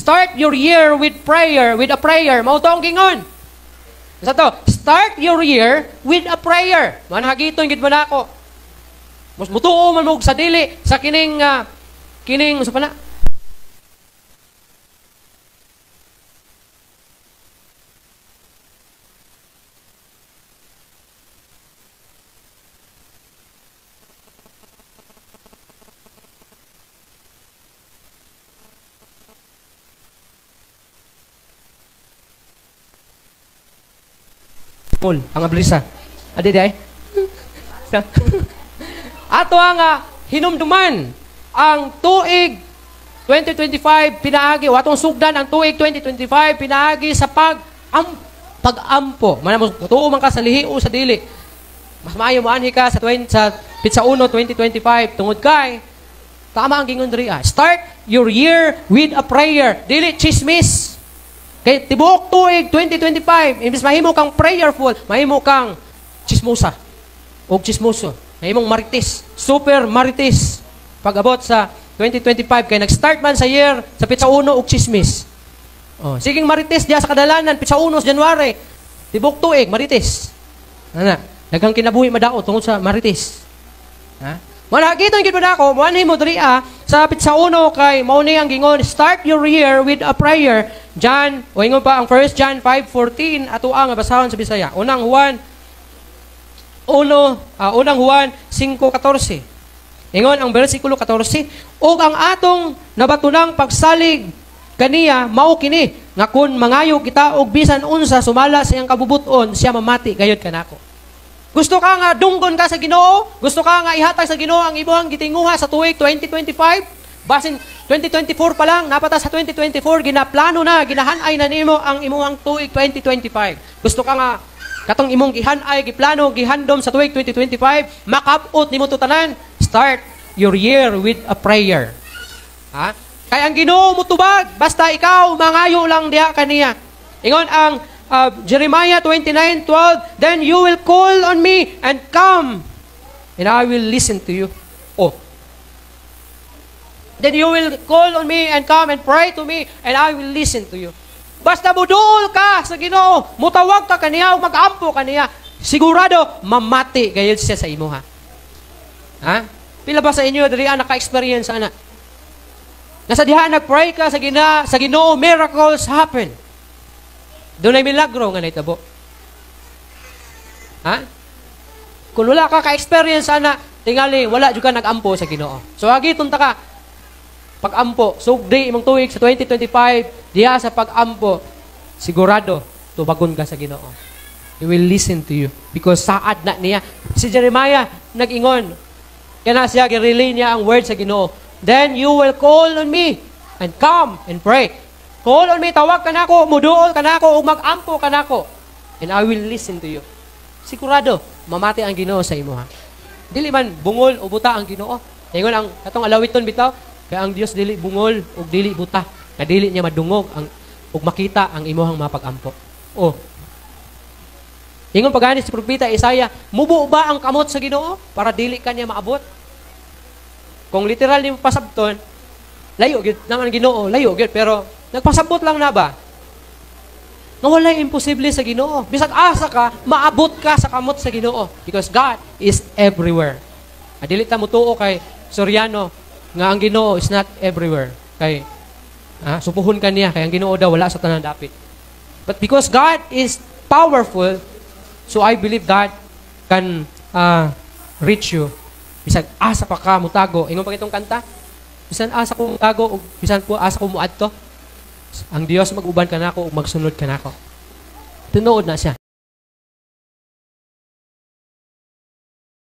Start your year with prayer, with a prayer. Mao to ang gingon. Sa to, start your year with a prayer. Manhagiton gid man ako. Mas mutuo man mo sa dili sa kining sa pana. Ang ablisa. Adi day. Ato ang hinumduman ang tuig 2025 pinaagi o atong sugdan ang tuig 2025 pinaagi sa pag-ampo. Manamo tuo man ka sa lihi o sa dili. Mas maayo mo anhi ka sa Pitsa 1 2025 tungod kay tama ang gingon diri. Start your year with a prayer. Dili chismis. Kay tibuok tuig 2025, imbis mahimo kang prayerful, mahimo kang chismosa o chismoso. Mahimong marites, super marites. Pag-abot sa 2025, kay nag-start man sa year, sa Pitsa 1 og chismis. Oh, siging marites diya sa kadalanan, Pitsa 1 sa January, tibuok tuig, marites. Ana, daghang kinabuhi madao tungod sa marites. Ha? Wala kita gid man ako, mo diri sa Pitsa 1 kay mao ni ang gingon, start your year with a prayer. John, o ingon pa ang 1 John 5:14 ato ang basahon sa Bisaya. Unang Juan 5:14. Ingon ang bersikulo 14, ug ang atong nabatunang pagsalig kaniya mao kini nga kun mangayo kita og bisan unsa sumala sa iyang kabubuton siya mamati gayud kanako. Gusto ka nga dunggon ka sa Ginoo? Gusto ka nga ihatag sa Ginoo ang imong gitinguha sa tuig 2025? Basin 2024 pa lang, napata sa 2024, ginaplano na, ginahanay na nimo ang imong tuig 2025. Gusto ka nga, katong imong gihanay, giplano, gihandom sa tuig 2025, makapot nimo to tanan, start your year with a prayer. Ha? Kaya ang Ginoo mo tubag, basta ikaw, mangayo lang diha kaniya. Ingon ang Jeremiah 29:12, then you will call on me and come, and I will listen to you. Oh, then you will call on me and come and pray to me, and I will listen to you. Basta budol ka sa Ginoo, mutawag ka kaniya, mag-ampo kaniya, sigurado, mamati gayud siya sa imo, ha? Ha? Pila ba sa inyo, diri naka-experience, ana? Nasa diha, nag-pray ka sa Ginoo, miracles happen. Doon ay milagro nga naitabo. Ha? Kung wala ka ka-experience, ana, tingali, wala juga nag-ampo sa Ginoo. So, agiton ta ka, pag-ampo, sugdi imong tuig sa 2025, diha sa pag-ampo, sigurado, tubagon ka sa Ginoo. He will listen to you. Because saad na niya. Si Jeremiah, nag-ingon, kaya na siya, girelay niya ang word sa Ginoo. Then you will call on me and come and pray. Call on me, tawag ka na ako, muduol ka na ako, o mag-ampo ka na ako. And I will listen to you. Sigurado, mamati ang Ginoo sa imo, ha? Dili man bungol o buta ang Ginoo. Ingon ang katong alawiton bitaw, kaya ang Dios dili bungol ug dili buta. Na dili niya madungog ang ug makita ang imong mapag-ampo. Oh. Ingon pagani si propeta Isaiah, mubo ba ang kamot sa Ginoo para dili kanya maabot? Kung literal nimo pasabton, layo gyud naman Ginoo, layo gyud pero nagpasabot lang na ba? Nga walay imposible sa Ginoo. Bisag asa ka, maabot ka sa kamot sa Ginoo because God is everywhere. Adili ta mo tuo kay Soriano nga ang Ginoo is not everywhere. Kay supuhon ka niya kay ang Ginoo daw wala sa tanan dapit. But because God is powerful, so I believe God can reach you. Bisag asa pa ka mutago. Ingon pa itong kanta. Bisan asa ko mutago o bisan po asa ko muadto. Ang Dios mag-uban ka nako ug magsunod ka nako. Tinuod na siya.